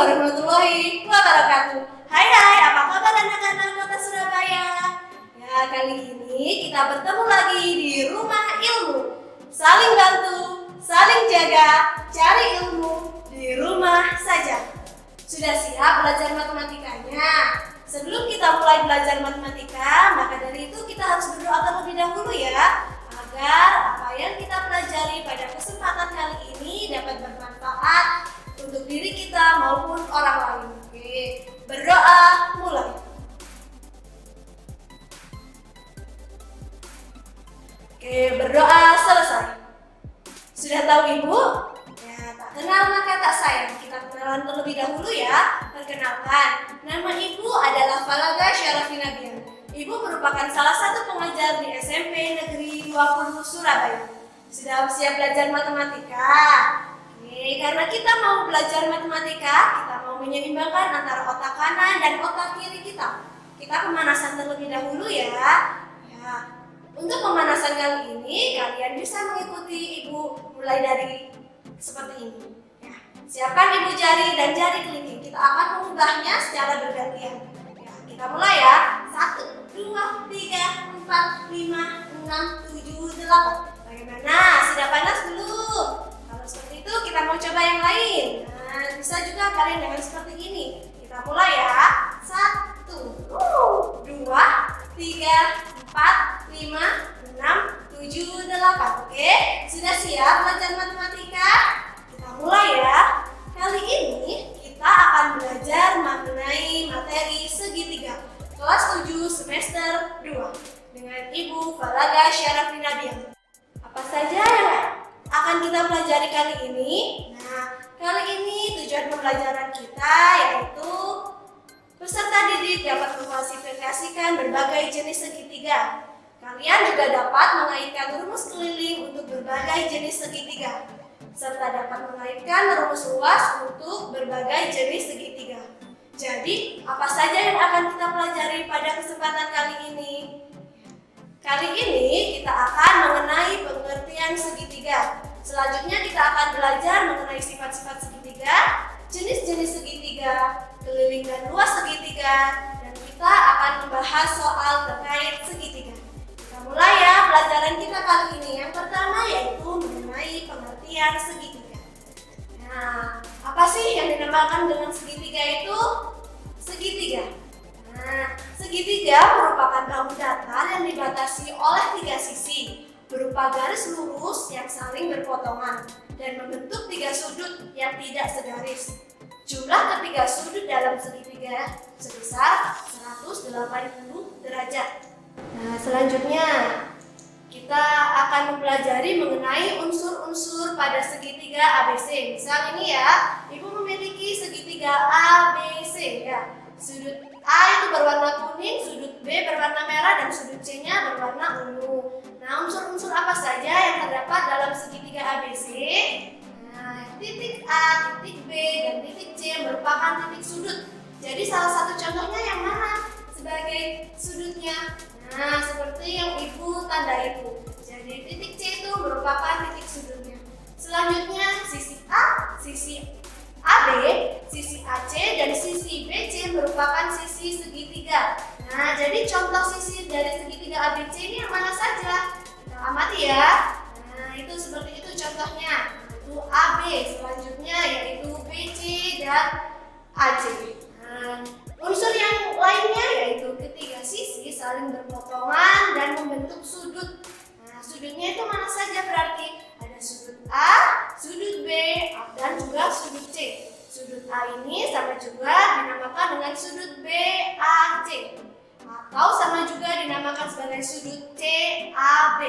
warahmatullahi wabarakatuh. Hai, apa kabar anak-anak kota Surabaya? Ya, kali ini kita bertemu lagi di Rumah Ilmu. Saling bantu, saling jaga, cari ilmu di rumah saja. Sudah siap belajar matematikanya? Sebelum kita mulai belajar matematika, maka dari itu kita harus berdoa terlebih dahulu ya, agar apa yang kita pelajari pada kesempatan kali ini dapat bermanfaat untuk diri kita maupun orang lain. Oke, berdoa mulai. Oke, berdoa selesai. Sudah tahu Ibu? Ya, tak kenal maka tak sayang. Kita kenalan terlebih dahulu ya. Perkenalkan, nama Ibu adalah Falaga Syarafina Bian. Ibu merupakan salah satu pengajar di SMP Negeri 20 Surabaya. Sudah siap belajar matematika? Karena kita mau belajar matematika, kita mau menyeimbangkan antara otak kanan dan otak kiri kita. Kita pemanasan terlebih dahulu ya. Untuk pemanasan kali ini, kalian bisa mengikuti Ibu mulai dari seperti ini. Ya, siapkan Ibu jari dan jari kelingking. Kita akan mengubahnya secara bergantian. Ya, kita mulai ya. 1, 2, 3, 4, 5, 6, 7, 8. Bagaimana? Sudah panas belum? Kalau seperti itu kita mau coba yang lain. Nah, bisa juga kalian dengan seperti ini. Kita mulai ya. 1, 2, 3, 4, 5, 6, 7, 8. Oke, sudah siap belajar matematika? Kita mulai ya. Kali ini kita akan belajar mengenai materi segitiga kelas 7 semester 2 dengan Ibu Falaga Syarafina Bian. Apa saja yang akan kita pelajari kali ini? Nah, kali ini tujuan pembelajaran kita yaitu peserta didik dapat mengklasifikasikan berbagai jenis segitiga. Kalian juga dapat mengaitkan rumus keliling untuk berbagai jenis segitiga, serta dapat mengaitkan rumus luas untuk berbagai jenis segitiga. Jadi, apa saja yang akan kita pelajari pada kesempatan kali ini? Kali ini kita akan mengenai pengertian segitiga. Selanjutnya kita akan belajar mengenai sifat-sifat segitiga, jenis-jenis segitiga, keliling dan luas segitiga, dan kita akan membahas soal terkait segitiga. Kita mulai ya pelajaran kita kali ini. Yang pertama yaitu mengenai pengertian segitiga. Nah, apa sih yang dinamakan dengan segitiga itu? Segitiga. Nah, segitiga merupakan bahu datar yang dibatasi oleh 3 sisi berupa garis lurus yang saling berpotongan dan membentuk 3 sudut yang tidak segaris. Jumlah ketiga sudut dalam segitiga sebesar 180 derajat. Nah, selanjutnya kita akan mempelajari mengenai unsur-unsur pada segitiga ABC. Misal ini ya, Ibu memiliki segitiga ABC ya. Sudut A itu berwarna kuning, sudut B berwarna merah, dan sudut C-nya berwarna ungu. Nah, unsur-unsur apa saja yang terdapat dalam segitiga ABC? Nah, titik A, titik B, dan titik C merupakan titik sudut. Jadi salah satu contohnya yang mana sebagai sudutnya? Nah, seperti yang Ibu tandai itu. Jadi titik C itu merupakan titik sudutnya. Selanjutnya sisi A, sisi AB, sisi AC, dan sisi BC merupakan sisi segitiga. Nah, jadi contoh sisi dari segitiga ABC ini yang mana saja? Kita amati ya. Nah, itu seperti itu contohnya. Itu AB, selanjutnya yaitu BC dan AC. Nah, unsur yang lainnya yaitu ketiga sisi saling berpotongan dan membentuk sudut. Nah, sudutnya itu mana saja berarti? Ada sudut A, sudut B, dan juga sudut C. Sudut A ini sama juga dinamakan dengan sudut BAC, atau sama juga dinamakan sebagai sudut CAB.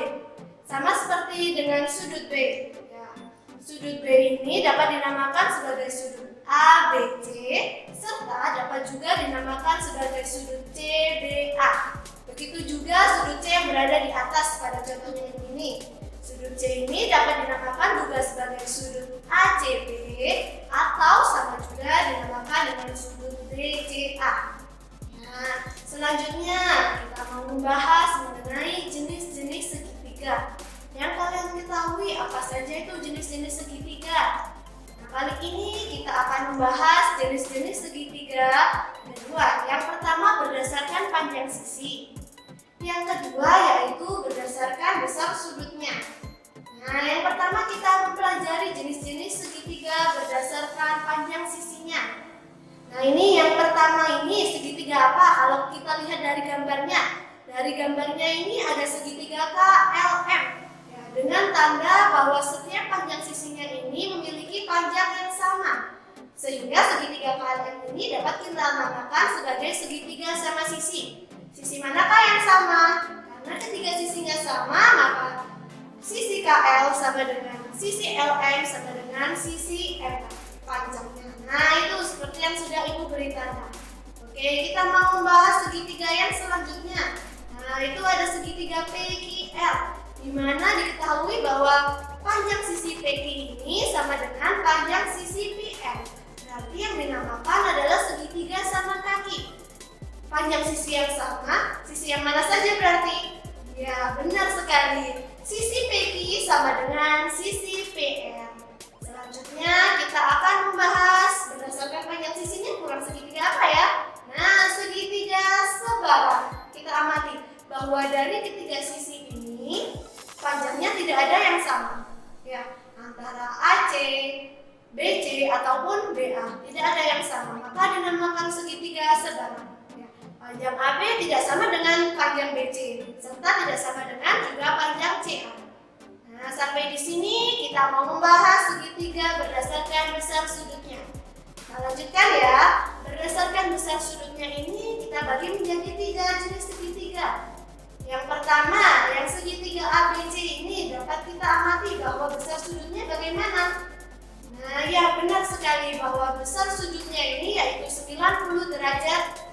Sama seperti dengan sudut B. Ya, sudut B ini dapat dinamakan sebagai sudut ABC, serta dapat juga dinamakan sebagai sudut CBA. Begitu juga sudut C yang berada di atas pada contohnya ini. Sudut C ini dapat dinamakan juga sebagai sudut ACB atau sama juga dinamakan dengan sudut BCA. Nah, selanjutnya kita mau membahas mengenai jenis-jenis segitiga. Yang kalian ketahui apa saja itu jenis-jenis segitiga? Nah, kali ini kita akan membahas jenis-jenis segitiga ada dua. Yang pertama berdasarkan panjang sisi. Yang kedua yaitu berdasarkan besar sudutnya. Nah, yang pertama kita mempelajari jenis-jenis segitiga berdasarkan panjang sisinya. Nah, ini yang pertama ini segitiga apa? Kalau kita lihat dari gambarnya. Dari gambarnya ini ada segitiga KLM. Ya, dengan tanda bahwa setiap panjang sisinya ini memiliki panjang yang sama. Sehingga segitiga KLM ini dapat kita namakan sebagai segitiga sama sisi. Sisi manakah yang sama? Karena ketika sisinya sama, maka sisi KL sama dengan sisi LM sama dengan sisi M panjangnya. Nah, itu seperti yang sudah Ibu beritakan. Oke, kita mau membahas segitiga yang selanjutnya. Nah, itu ada segitiga PQL, di mana diketahui bahwa panjang sisi PQ ini sama dengan panjang sisi PL. Berarti yang dinamakan adalah segitiga sama kaki. Panjang sisi yang sama, sisi yang mana saja berarti? Ya, benar sekali. Sisi PQ sama dengan sisi PL. Selanjutnya kita akan membahas berdasarkan panjang sisinya kurang segitiga apa ya? Nah, segitiga sebarang. Kita amati bahwa dari ketiga sisi ini panjangnya tidak ada yang sama. Ya, antara AC, BC ataupun BA tidak ada yang sama, maka dinamakan segitiga sebarang. Ya, panjang AB tidak sama dengan panjang BC, serta tidak sama dengan juga panjang CA. Nah, sampai di sini kita mau membahas segitiga berdasarkan besar sudutnya. Kita lanjutkan ya. Berdasarkan besar sudutnya ini kita bagi menjadi 3 jenis segitiga. Yang pertama, yang segitiga ABC ini dapat kita amati bahwa besar sudutnya bagaimana? Nah, ya benar sekali bahwa besar sudutnya ini yaitu 90 derajat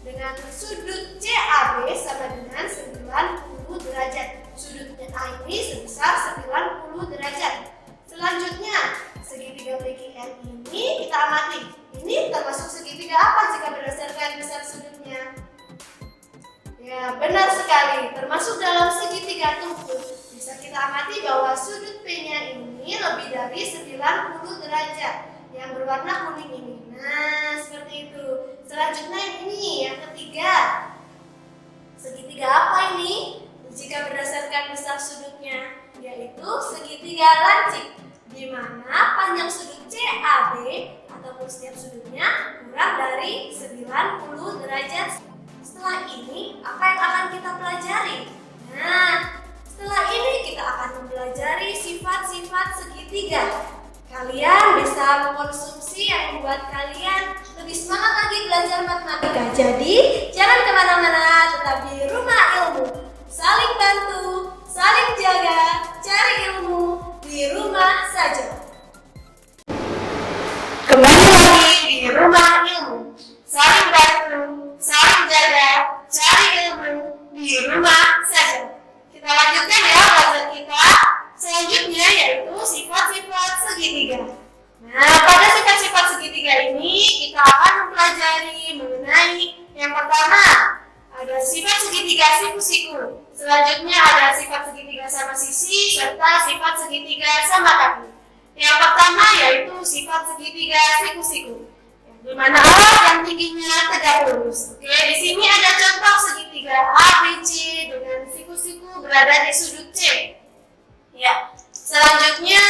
dengan sudut CAB sama dengan 90 derajat. Sudutnya A ini sebesar 90 derajat. Selanjutnya, segitiga PQL ini kita amati. Ini termasuk segitiga apa jika berdasarkan besar sudutnya? Ya, benar sekali. Termasuk dalam segitiga tungku. Bisa kita amati bahwa sudut P-nya ini lebih dari 90 derajat yang berwarna kuning ini. Nah, seperti itu. Selanjutnya ini yang ketiga. Segitiga apa ini? Jika berdasarkan besar sudutnya, yaitu segitiga lancip, di mana panjang sudut CAB ataupun setiap sudutnya kurang dari 90 derajat. Setelah ini, apa yang akan kita pelajari? Nah, setelah ini kita akan mempelajari sifat-sifat segitiga. Kalian bisa mengkonsumsi yang membuat kalian lebih semangat lagi belajar matematika. Jadi, jangan kemana-mana, tetap di rumah ilmu. Saling bantu, saling jaga, cari ilmu di rumah saja. Kembali lagi di rumah ilmu. Saling bantu, saling jaga, cari ilmu di rumah saja. Kita lanjutkan ya pelajaran kita selanjutnya, yaitu sifat-sifat segitiga. Nah, pada sifat-sifat segitiga ini kita akan mempelajari mengenai yang pertama ada sifat segitiga siku-siku. Selanjutnya ada sifat segitiga sama sisi serta sifat segitiga sama kaki. Yang pertama yaitu sifat segitiga siku-siku, di mana A yang tingginya tegak lurus. Oke, di sini ada contoh segitiga ABC dengan siku-siku berada di sudut C. Ya, selanjutnya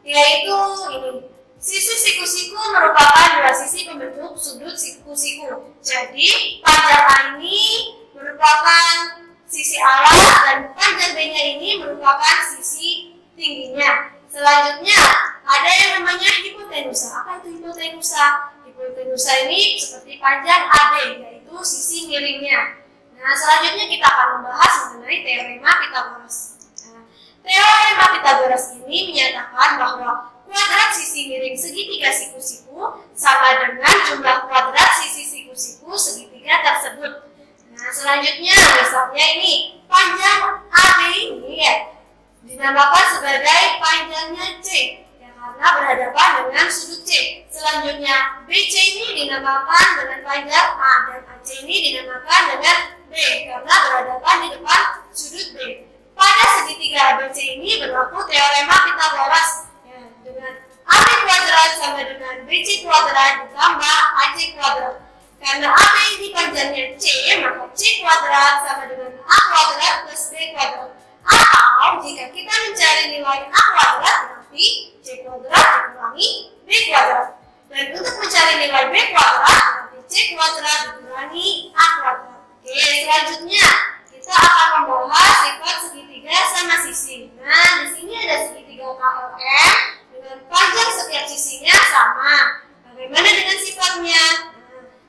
yaitu ini. Sisi siku-siku merupakan dua sisi pembentuk sudut siku-siku. Jadi panjang A ini merupakan sisi alas dan panjang B-nya ini merupakan sisi tingginya. Selanjutnya ada yang namanya hipotenusa. Apa itu hipotenusa? Hipotenusa ini seperti panjang AD, yaitu sisi miringnya. Nah, selanjutnya kita akan membahas mengenai teorema Pythagoras. Nah, teorema Pythagoras ini menyatakan bahwa kuadrat sisi miring segitiga siku-siku sama dengan jumlah kuadrat sisi siku-siku segitiga tersebut. Nah, selanjutnya misalnya ini panjang AB ini ya dinamakan sebagai panjangnya C ya, karena berhadapan dengan sudut C. Selanjutnya BC ini dinamakan dengan panjang A dan AC ini dinamakan dengan B karena berhadapan di depan sudut B. Pada segitiga ABC ini berlaku teorema Pythagoras ya, dengan AB kuadrat sama dengan BC kuadrat kuadrat ditambah AC kuadrat. Karena AB ini panjangnya C, maka C kuadrat sama dengan A kuadrat plus B kuadrat. Atau jika kita mencari nilai A kuadrat, berarti C kuadrat dikurangi B kuadrat. Dan untuk mencari nilai B kuadrat, berarti C kuadrat dikurangi A kuadrat. Oke, selanjutnya kita akan membahas sifat segitiga sama sisi. Nah, di sini ada segitiga KLM dengan panjang setiap sisinya sama. Bagaimana dengan sifatnya?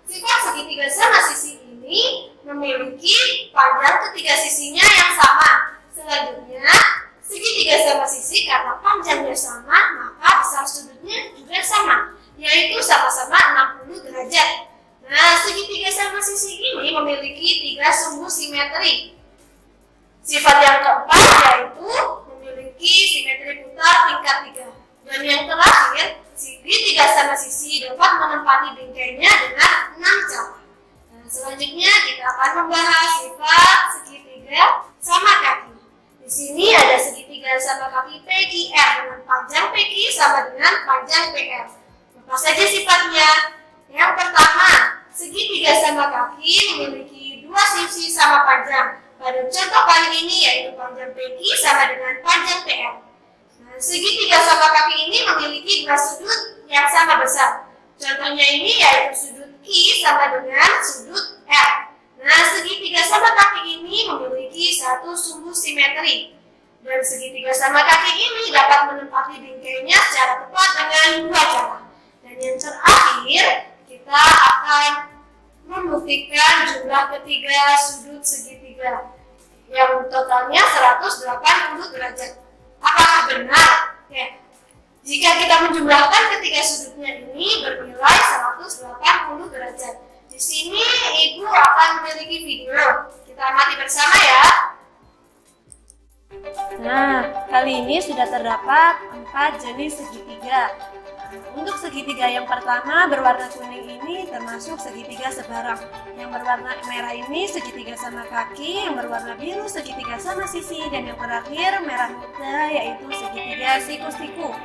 Sifat segitiga sama sisi ini memiliki panjang ketiga sisinya yang sama. Selanjutnya, segitiga sama sisi karena panjangnya sama, maka besar sudutnya juga sama, yaitu sama-sama 60 derajat. Nah, segitiga sama sisi ini memiliki 3 sumbu simetri. Sifat yang keempat yaitu memiliki simetri putar tingkat 3. Dan yang terakhir, segitiga sama sisi dapat menempati bingkainya dengan 6 cara. Nah, selanjutnya kita akan membahas sifat segitiga sama kaki. Di sini ada segitiga sama kaki PQR dengan panjang PQ sama dengan panjang PR. Apa saja sifatnya? Yang pertama, segitiga sama kaki memiliki 2 sisi sama panjang. Pada contoh kali ini yaitu panjang PQ sama dengan panjang PR. Segitiga sama kaki ini memiliki 2 sudut yang sama besar. Contohnya ini yaitu sudut Q sama dengan sudut R. Nah, segitiga sama kaki ini memiliki 1 sumbu simetri. Dan segitiga sama kaki ini dapat menempati bingkainya secara tepat dengan 2 cara. Dan yang terakhir, kita akan membuktikan jumlah ketiga sudut segitiga yang totalnya 180 derajat. Apakah benar? Ya. Jika kita menjumlahkan ketiga sudutnya ini bernilai 180 derajat. Di sini Ibu akan memiliki video. Kita amati bersama ya. Nah, kali ini sudah terdapat 4 jenis segitiga. Untuk segitiga yang pertama berwarna kuning ini termasuk segitiga sebarang. Yang berwarna merah ini segitiga sama kaki, yang berwarna biru segitiga sama sisi, dan yang terakhir merah muda yaitu segitiga siku-siku.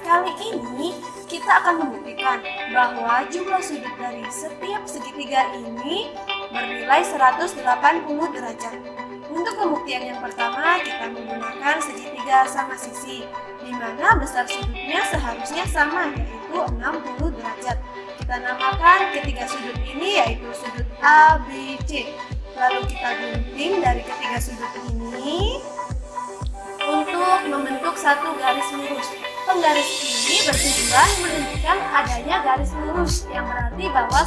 Kali ini kita akan membuktikan bahwa jumlah sudut dari setiap segitiga ini bernilai 180 derajat. Untuk pembuktian yang pertama, kita menggunakan segitiga sama sisi, di mana besar sudutnya seharusnya sama, yaitu 60 derajat. Kita namakan ketiga sudut ini yaitu sudut A, B, C. Lalu kita gunting dari ketiga sudut ini untuk membentuk satu garis lurus. Penggaris ini bertujuan menunjukkan adanya garis lurus yang berarti bahwa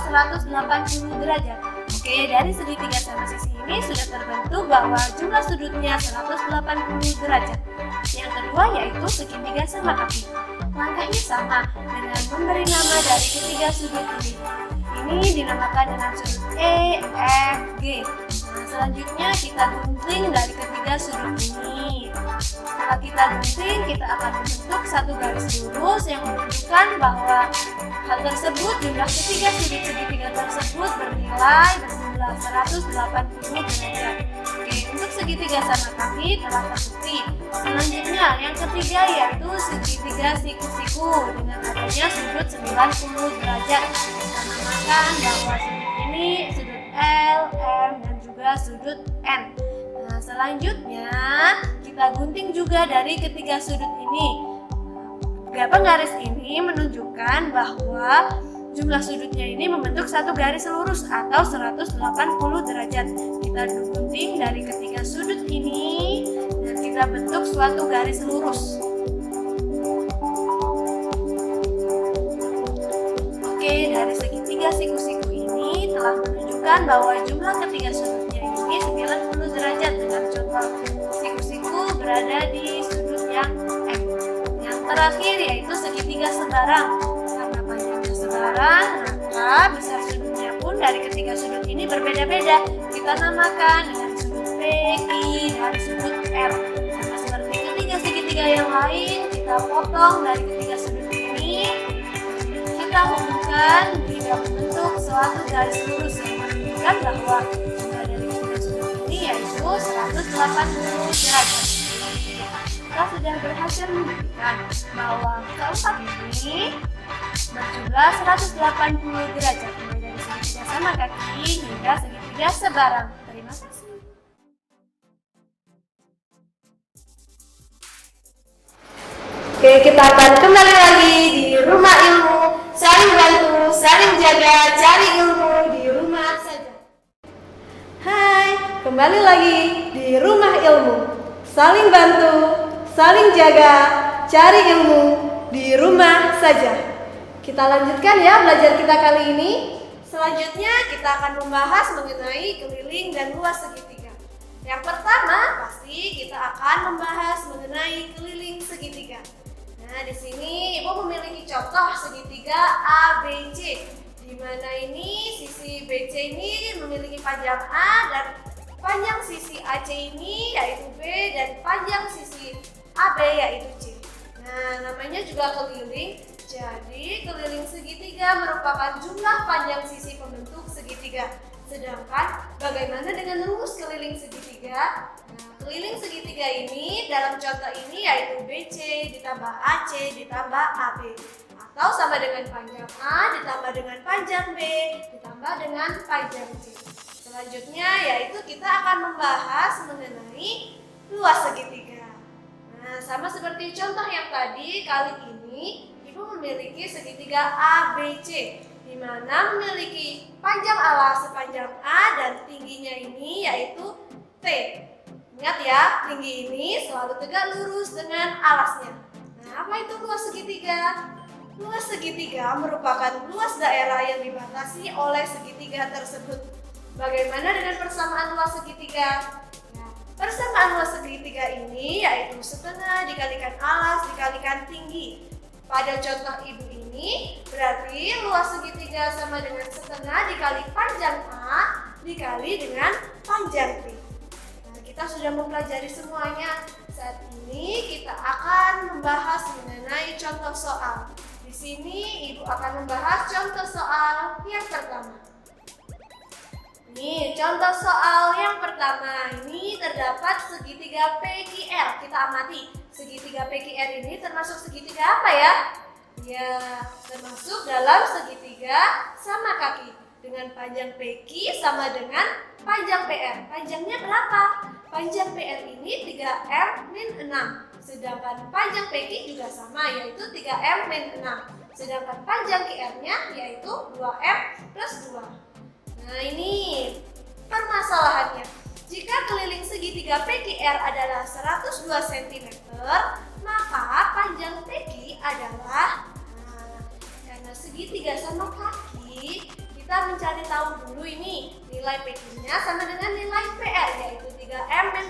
180 derajat. Oke, dari segitiga sama sisi ini sudah terbentuk bahwa jumlah sudutnya 180 derajat. Yang kedua yaitu segitiga sama kaki. Langkahnya sama dengan memberi nama dari ketiga sudut ini. Ini dinamakan dengan sudut E, F, G. Nah, selanjutnya kita gunting dari ketiga sudut ini. Setelah kita gunting, kita akan membentuk satu garis lurus yang menunjukkan bahwa hal tersebut, jumlah ketiga sudut segitiga tersebut bernilai berjumlah 180 derajat. Oke, untuk segitiga sama kaki telah terbukti. Selanjutnya, yang ketiga yaitu segitiga siku-siku dengan adanya sudut 90 derajat. Kita namakan bahwa sudut ini sudut L, M, dan juga sudut N. Nah, selanjutnya kita gunting juga dari ketiga sudut ini. Penggaris ini menunjukkan bahwa jumlah sudutnya ini membentuk satu garis lurus atau 180 derajat. Kita gunting dari ketiga sudut ini dan kita bentuk suatu garis lurus. Oke, dari segitiga siku-siku ini telah menunjukkan bahwa jumlah ketiga sudutnya ini 90 derajat dengan contoh siku-siku berada di sudut yang M. Yang terakhir yaitu segitiga sebarang. Karena panjangnya sebarang, maka besar sudutnya pun dari ketiga sudut ini berbeda-beda. Kita namakan dengan sudut P, Q, dan sudut R. Sama seperti ketiga segitiga yang lain, kita potong dari ketiga sudut ini. Kita hubungkan hingga membentuk suatu garis lurus yang menunjukkan bahwa jumlah dari ketiga sudut ini yaitu 180 derajat. Kita sudah berhasil membuktikan bahwa keempat ini berjumlah adalah 180 derajat, mulai dari segitiga sama kaki hingga segitiga sebarang. Terima kasih. Oke, kita akan kembali lagi di Rumah Ilmu. Saling bantu, saling jaga, cari ilmu di rumah saja. Hai, kembali lagi di Rumah Ilmu. Saling bantu, saling jaga, cari ilmu di rumah saja. Kita lanjutkan ya belajar kita kali ini. Selanjutnya kita akan membahas mengenai keliling dan luas segitiga. Yang pertama pasti kita akan membahas mengenai keliling segitiga. Nah, di sini Ibu memiliki contoh segitiga ABC, di mana ini sisi BC ini memiliki panjang A dan panjang sisi AC ini yaitu B dan panjang sisi AB yaitu C. Nah, namanya juga keliling. Jadi, keliling segitiga merupakan jumlah panjang sisi pembentuk segitiga. Sedangkan bagaimana dengan rumus keliling segitiga? Nah, keliling segitiga ini dalam contoh ini yaitu BC ditambah AC ditambah AB, atau sama dengan panjang A ditambah dengan panjang B ditambah dengan panjang C. Selanjutnya yaitu kita akan membahas mengenai luas segitiga. Nah, sama seperti contoh yang tadi, kali ini Ibu memiliki segitiga ABC, di mana memiliki panjang alas sepanjang A dan tingginya ini yaitu T. Ingat ya, tinggi ini selalu tegak lurus dengan alasnya. Nah, apa itu luas segitiga? Luas segitiga merupakan luas daerah yang dibatasi oleh segitiga tersebut. Bagaimana dengan persamaan luas segitiga? Nah, persamaan luas segitiga ini yaitu setengah dikalikan alas dikalikan tinggi. Pada contoh Ibu ini berarti luas segitiga sama dengan setengah dikali panjang A dikali dengan panjang T. Nah, kita sudah mempelajari semuanya. Saat ini kita akan membahas mengenai contoh soal. Di sini Ibu akan membahas contoh soal yang pertama. Nih, contoh soal yang pertama ini terdapat segitiga PQR. Kita amati, segitiga PQR ini termasuk segitiga apa ya? Ya, termasuk dalam segitiga sama kaki dengan panjang PQ sama dengan panjang PR. Panjangnya berapa? Panjang PR ini 3M min 6. Sedangkan panjang PQ juga sama, yaitu 3M min 6. Sedangkan panjang QR-nya yaitu 2M plus 2. Nah, ini permasalahannya. Jika keliling segitiga PQR adalah 102 cm, maka panjang PQ adalah, karena segitiga sama kaki, kita mencari tahu dulu ini nilai PQ-nya sama dengan nilai PR yaitu 3M min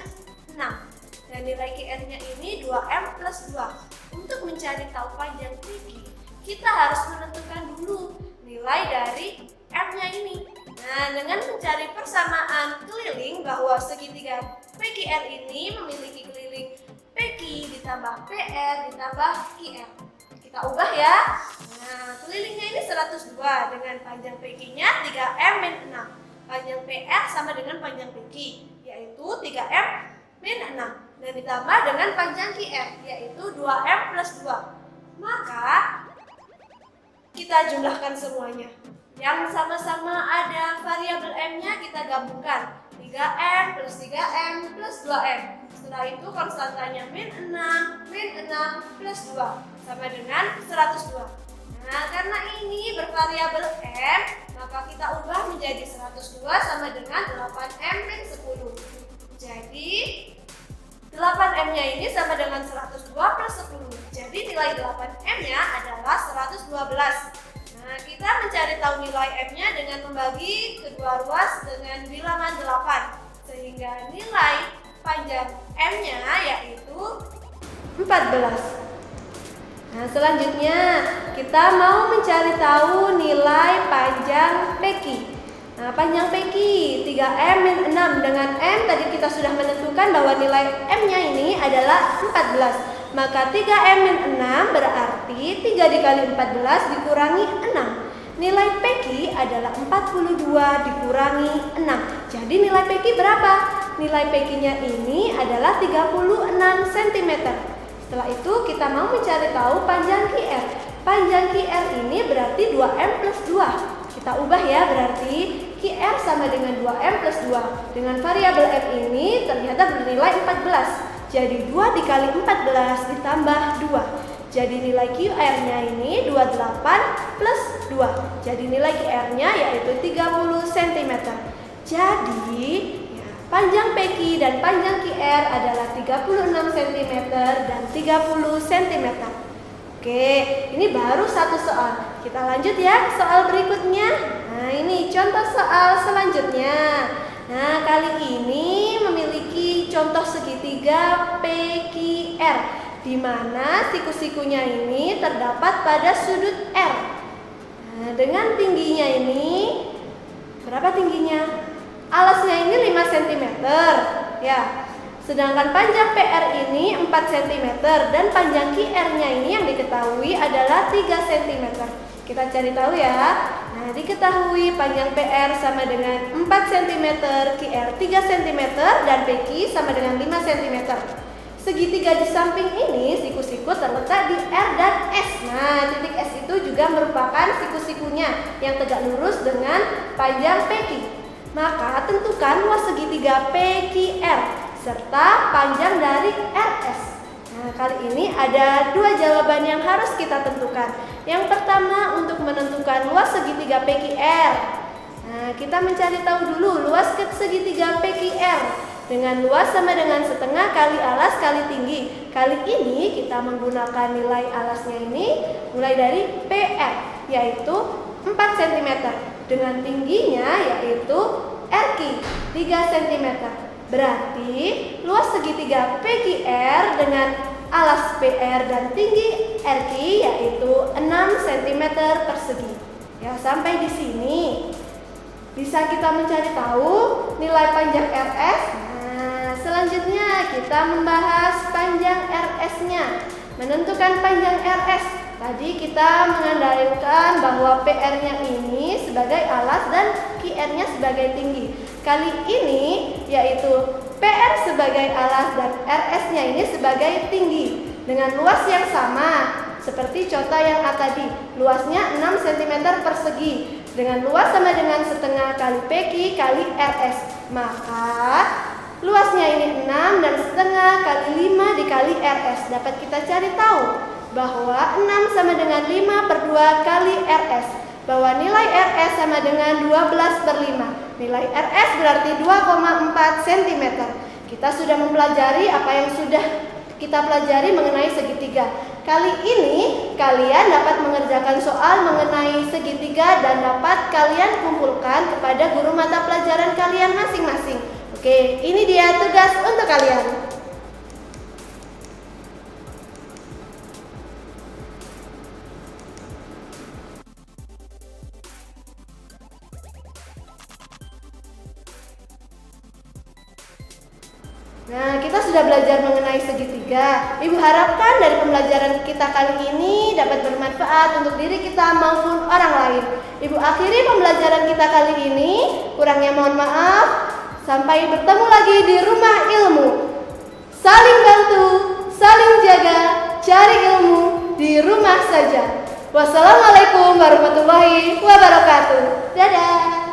6. Dan nilai QR-nya ini 2M plus 2. Untuk mencari tahu panjang PQ, kita harus menentukan dulu nilai dari M-nya ini. Nah, dengan mencari persamaan keliling bahwa segitiga PQR ini memiliki keliling PQ ditambah PR ditambah QR. Kita ubah ya. Nah, kelilingnya ini 102 dengan panjang PQ-nya 3M min 6. Panjang PR sama dengan panjang PQ yaitu 3M min 6 dan ditambah dengan panjang QR yaitu 2M plus 2. Maka kita jumlahkan semuanya. Yang sama-sama ada variabel M-nya kita gabungkan. 3M plus 3M plus 2M. Setelah itu konstantanya min 6 plus 2 sama dengan 102. Nah, karena ini bervariabel M, maka kita ubah menjadi 102 sama dengan 8M min 10. Jadi 8M-nya ini sama dengan 102 plus 10. Jadi nilai 8M-nya adalah 112. Nah, kita mencari tahu nilai M-nya dengan membagi kedua ruas dengan bilangan 8. Sehingga nilai panjang M-nya yaitu 14. Nah, selanjutnya kita mau mencari tahu nilai panjang PQ. Nah, panjang PQ 3M min 6 dengan M tadi kita sudah menentukan bahwa nilai M-nya ini adalah 14. Maka 3M min 6 berarti 3 dikali 14 dikurangi 6. Nilai PQ adalah 42 dikurangi 6. Jadi nilai PQ berapa? Nilai PQ-nya ini adalah 36 cm. Setelah itu kita mau mencari tahu panjang QR. panjang QR ini berarti 2M plus 2. Kita ubah ya, berarti QR sama dengan 2M plus 2. Dengan variabel M ini ternyata bernilai 14. Jadi 2 dikali 14 ditambah 2. Jadi nilai QR-nya ini 28 plus 2. Jadi nilai QR-nya yaitu 30 cm. Jadi panjang PQ dan panjang QR adalah 36 cm dan 30 cm. Oke, ini baru satu soal. Kita lanjut ya ke soal berikutnya. Nah, ini contoh soal selanjutnya. Nah, kali ini memiliki contoh segitiga PQR, di mana siku-sikunya ini terdapat pada sudut R. Nah, dengan tingginya ini, berapa tingginya? Alasnya ini 5 cm, ya. Sedangkan panjang PR ini 4 cm dan panjang QR-nya ini yang diketahui adalah 3 cm. Kita cari tahu ya. Nah, diketahui panjang PR sama dengan 4 cm, QR 3 cm dan PQ sama dengan 5 cm. Segitiga di samping ini siku-siku terletak di R dan S. Nah, titik S itu juga merupakan siku-sikunya yang tegak lurus dengan panjang PQ. Maka tentukan luas segitiga PQR serta panjang dari RS. Nah, kali ini ada dua jawaban yang harus kita tentukan. Yang pertama untuk menentukan luas segitiga PQR. Nah, kita mencari tahu dulu luas segitiga PQR. Dengan luas sama dengan setengah kali alas kali tinggi. Kali ini kita menggunakan nilai alasnya ini mulai dari PR, yaitu 4 cm. Dengan tingginya yaitu RQ 3 cm. Berarti luas segitiga PQR dengan alas PR dan tinggi RQ yaitu 6 cm persegi. Ya, sampai di sini bisa kita mencari tahu nilai panjang RS. Nah, selanjutnya kita membahas panjang RS-nya. Menentukan panjang RS. Tadi kita mengandalkan bahwa PR-nya ini sebagai alas dan QR-nya sebagai tinggi. Kali ini yaitu PR sebagai alas dan RS-nya ini sebagai tinggi dengan luas yang sama seperti contoh yang A tadi. Luasnya 6 cm persegi dengan luas sama dengan setengah kali PQ kali RS. Maka luasnya ini 6 dan setengah kali 5 dikali RS. Dapat kita cari tahu bahwa 6 sama dengan 5 per 2 kali RS, bahwa nilai RS sama dengan 12 per 5. Nilai RS berarti 2,4 cm. Kita sudah mempelajari apa yang sudah kita pelajari mengenai segitiga. Kali ini kalian dapat mengerjakan soal mengenai segitiga dan dapat kalian kumpulkan kepada guru mata pelajaran kalian masing-masing. Oke, ini dia tugas untuk kalian. Nah, kita sudah belajar mengenai segitiga. Ibu harapkan dari pembelajaran kita kali ini dapat bermanfaat untuk diri kita maupun orang lain. Ibu akhiri pembelajaran kita kali ini. Kurangnya mohon maaf. Sampai bertemu lagi di rumah ilmu. Saling bantu, saling jaga, cari ilmu di rumah saja. Wassalamualaikum warahmatullahi wabarakatuh. Dadah.